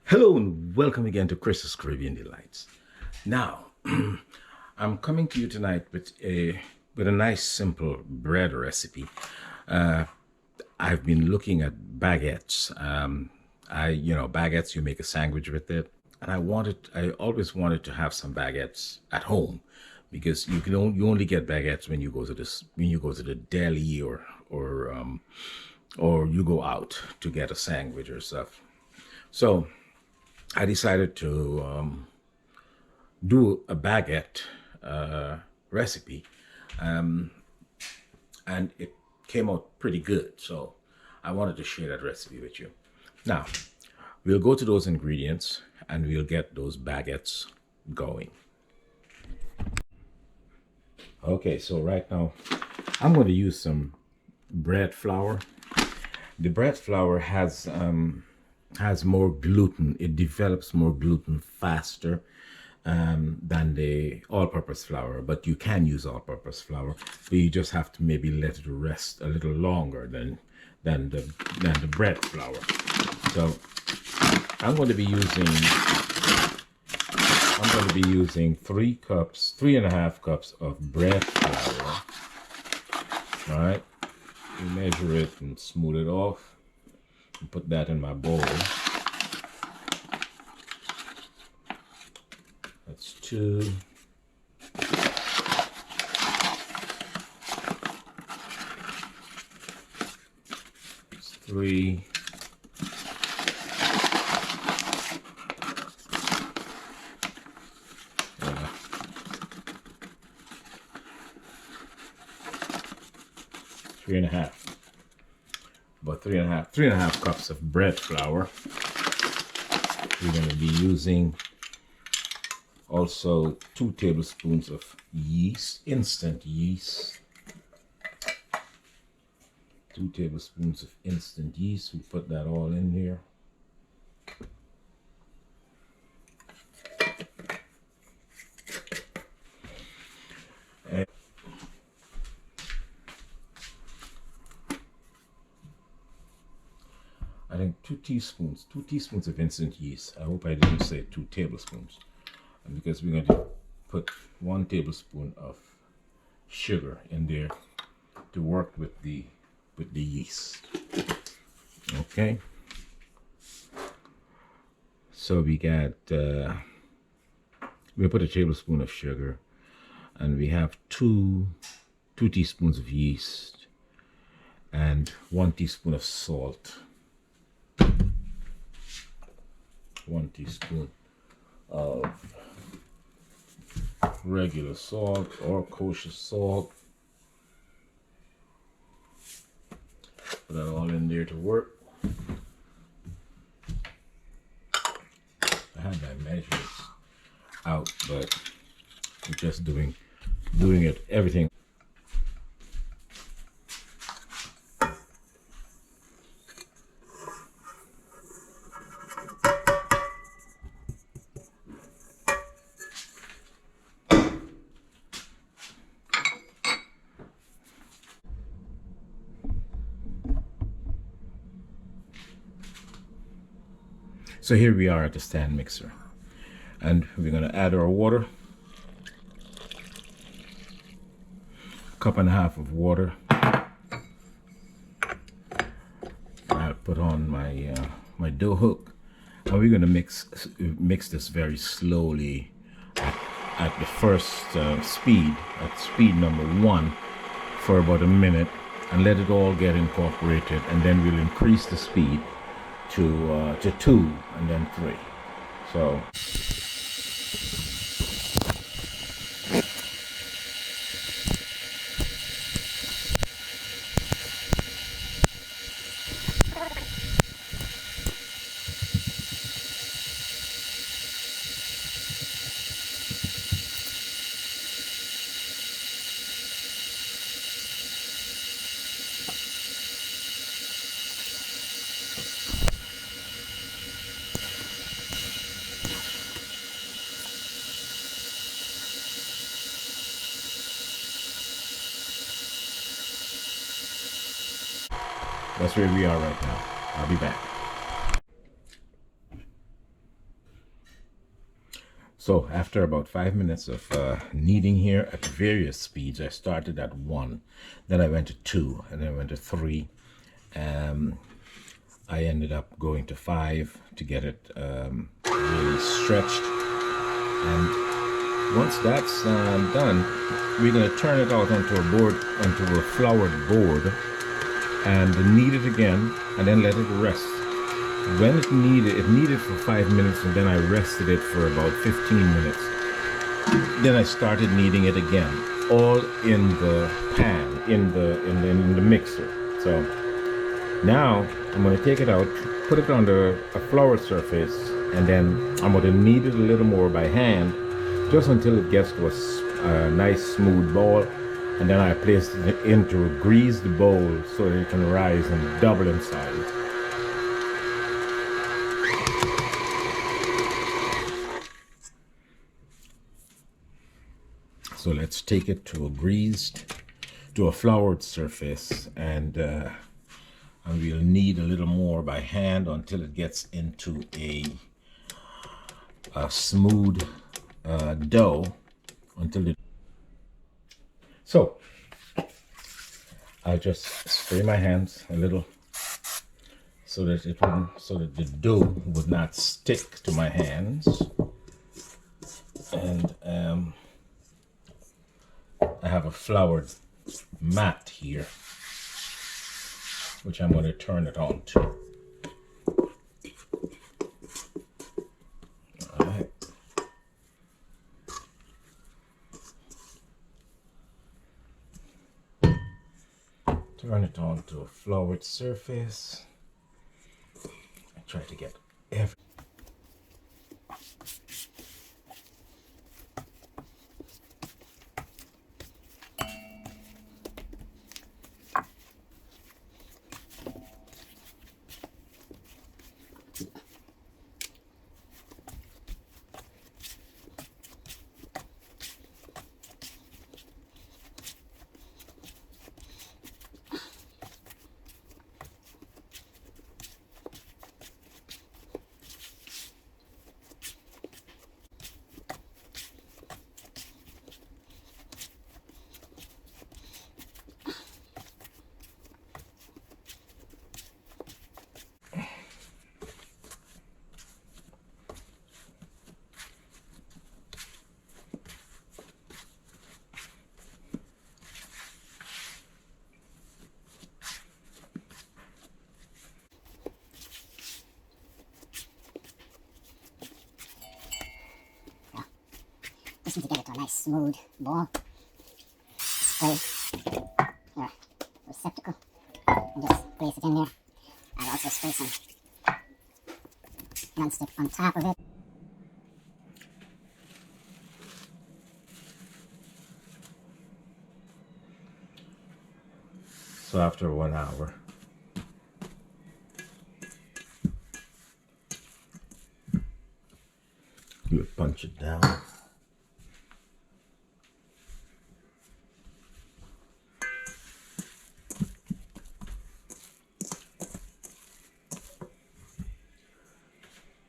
Hello and welcome again to Chris's Caribbean Delights. Now, I'm coming to you tonight with a nice simple bread recipe. I've been looking at baguettes. Baguettes. You make a sandwich with it, and I always wanted to have some baguettes at home because you only get baguettes when you go to the deli or you go out to get a sandwich or stuff. So I decided to do a baguette recipe, and it came out pretty good. So I wanted to share that recipe with you. Now, we'll go to those ingredients and we'll get those baguettes going. Okay, so right now I'm going to use some bread flour. The bread flour has more gluten. It develops more gluten faster than the all-purpose flour, but you can use all-purpose flour, but you just have to maybe let it rest a little longer than the bread flour. So I'm going to be using 3.5 cups of bread flour. All right, you measure it and smooth it off. Put that in my bowl. That's 2. It's 3. Yeah. 3.5. About 3.5 cups of bread flour. We're going to be using also 2 tablespoons of yeast, instant yeast. 2 tablespoons of instant yeast. We put that all in here. I think 2 teaspoons of instant yeast. I hope I didn't say 2 tablespoons. And because we're going to put 1 tablespoon of sugar in there to work with the yeast. Okay. So we got we put a tablespoon of sugar, and we have 2 teaspoons of yeast and 1 teaspoon of salt. 1 teaspoon of regular salt or kosher salt. Put that all in there to work. I had my measurements out, but I'm just doing it everything. So here we are at the stand mixer, and we're going to add our water. 1.5 cups of water. I'll put on my my dough hook, and we're going to mix this very slowly at the first speed, at speed number 1, for about a minute, and let it all get incorporated, and then we'll increase the speed to 2 and then 3. So that's where we are right now. I'll be back. So after about 5 minutes of kneading here at various speeds, I started at 1, then I went to 2, and then I went to 3. I ended up going to 5 to get it really stretched. And once that's done, we're going to turn it out onto a floured board, and knead it again, and then let it rest. When it kneaded for 5 minutes, and then I rested it for about 15 minutes. Then I started kneading it again, all in the pan, in the mixer. So now I'm going to take it out, put it on a floured surface, and then I'm going to knead it a little more by hand, just until it gets to a nice smooth ball. And then I place it into a greased bowl so that it can rise and double in size. So let's take it to a floured surface, and we'll knead a little more by hand until it gets into a smooth dough. So I'll just spray my hands a little so that the dough would not stick to my hands. And I have a floured mat here, which I'm going to turn it on to. All right. Turn it on to a floured surface. I try to get every. Just need to get it to a nice smooth ball. Spray your receptacle and just place it in there. I'll also spray some nonstick on top of it. So after 1 hour, you punch it down.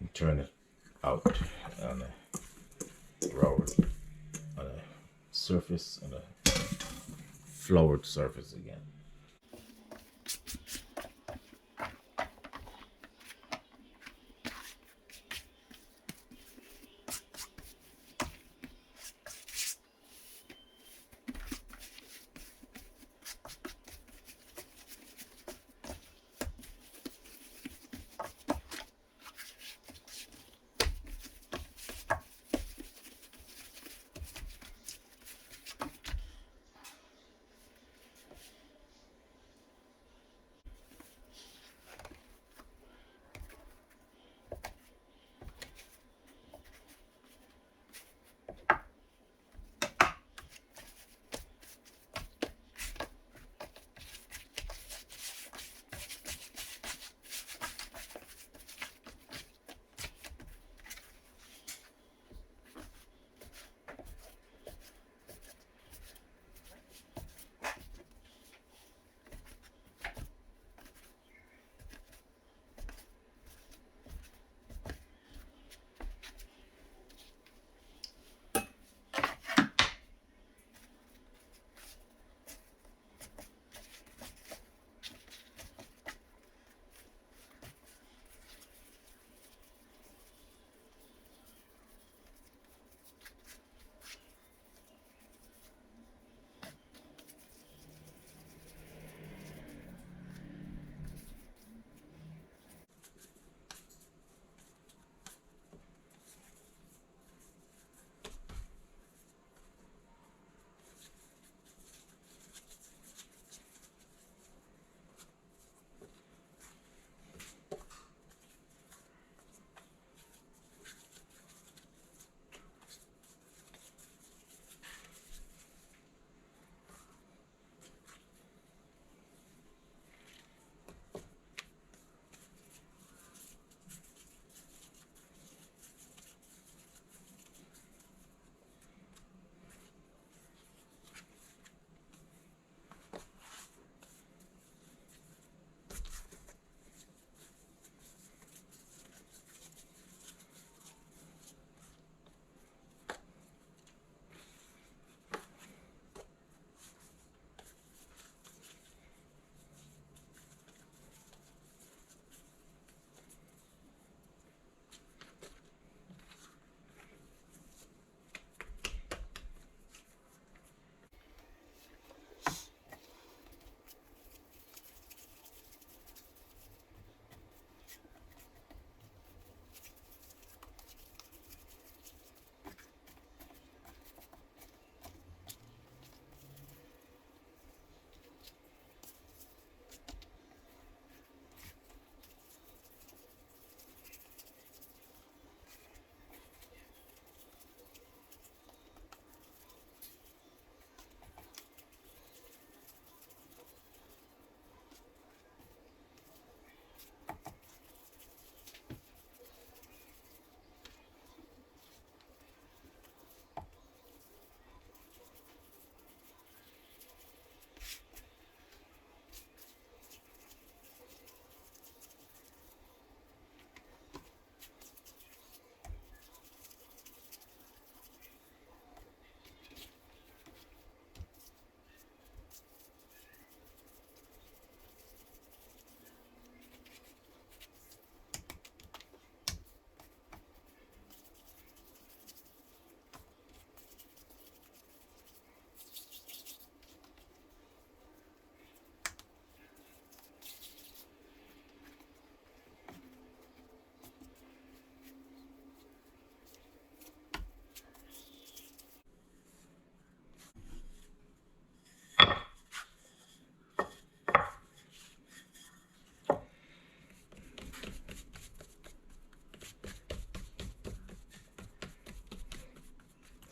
And turn it out on a surface, on a floured surface again.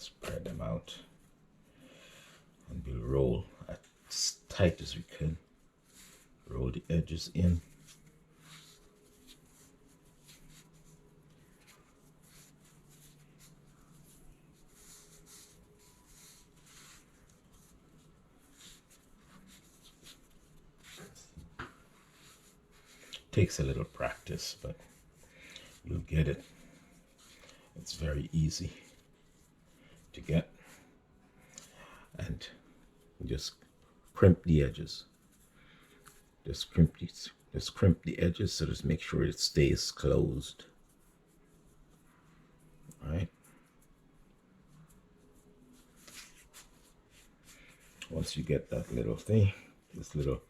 spread them out, and we'll roll as tight as we can. Roll the edges in. Takes a little practice, but you'll get it. It's very easy to get. And just crimp the edges. Just crimp the edges, so just make sure it stays closed. All right. Once you get that little thing, this little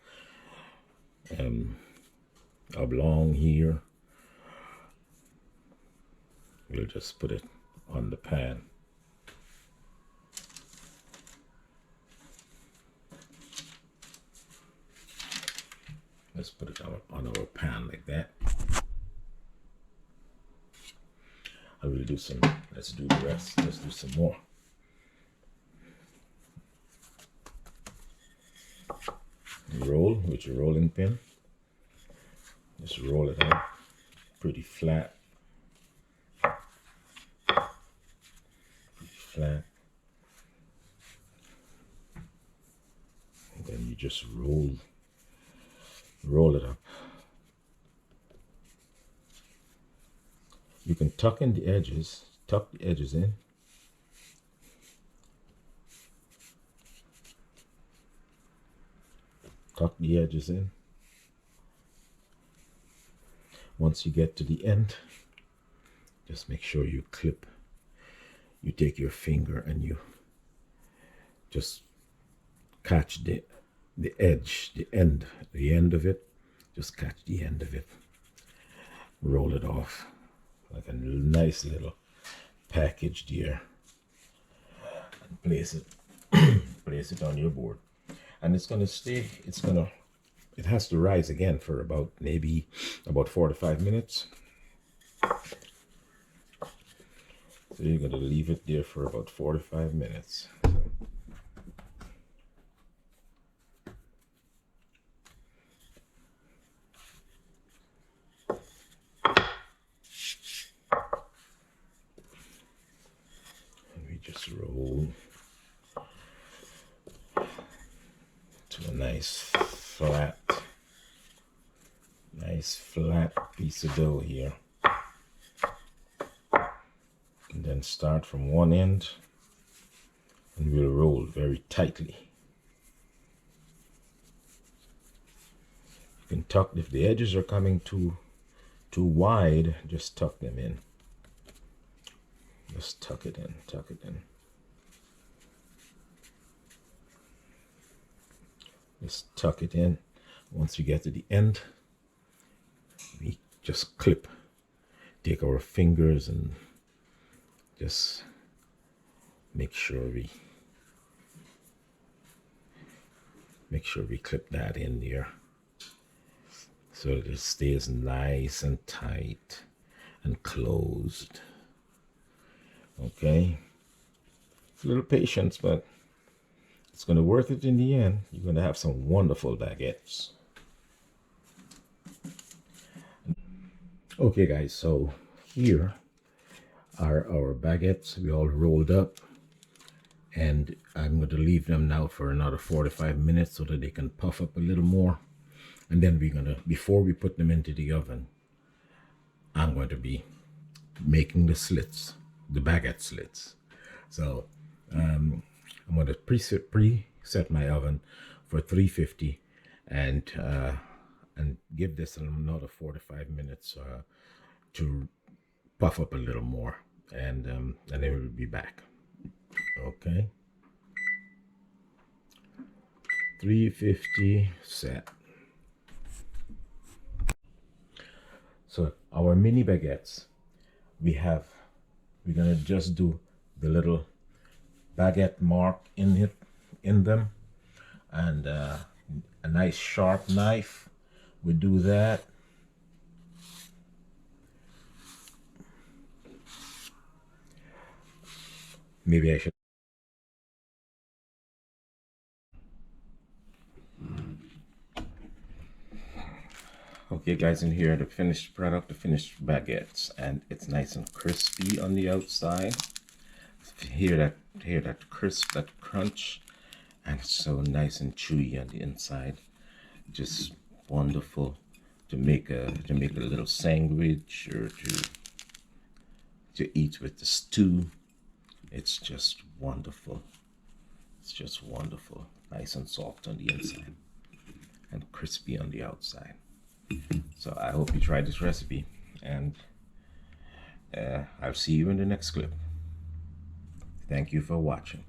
oblong here, we'll just put it on the pan. Let's put it on our pan like that. I will do some, let's do the rest. Let's do some more. Roll with your rolling pin. Just roll it out pretty flat. Pretty flat. And then you just roll it up. You can tuck in the edges, tuck the edges in. Tuck the edges in. Once you get to the end, just make sure you clip. You take your finger and you just catch the edge, the end of it. Just catch the end of it. Roll it off like a nice little package there, and place it on your board. And it's gonna stay. It has to rise again for maybe about 4 to 5 minutes. So you're gonna leave it there for about 4 to 5 minutes. Just roll to a nice flat piece of dough here, and then start from one end and we'll roll very tightly. You can tuck if the edges are coming too wide, just tuck them in. Just tuck it in, tuck it in. Just tuck it in. Once you get to the end, we just clip. Take our fingers and just make sure we clip that in there, so that it stays nice and tight and closed. Okay, a little patience, but it's going to worth it in the end. You're going to have some wonderful baguettes. Okay guys, so here are our baguettes. We all rolled up, and I'm going to leave them now for another 4 to 5 minutes so that they can puff up a little more. And then we're going to, before we put them into the oven, I'm going to be making the slits, the baguette slits. So I'm going to preset my oven for 350 and give this another 4 to 5 minutes to puff up a little more, and then we'll be back. Okay, 350 set. So our mini baguettes, we're gonna just do the little baguette mark in them, and a nice sharp knife would do that. Maybe I should Okay, guys, in here the finished product, the finished baguettes, and it's nice and crispy on the outside. Hear that crisp, that crunch, and it's so nice and chewy on the inside. Just wonderful to make a little sandwich or to eat with the stew. It's just wonderful. It's just wonderful. Nice and soft on the inside and crispy on the outside. So I hope you try this recipe, and I'll see you in the next clip. Thank you for watching.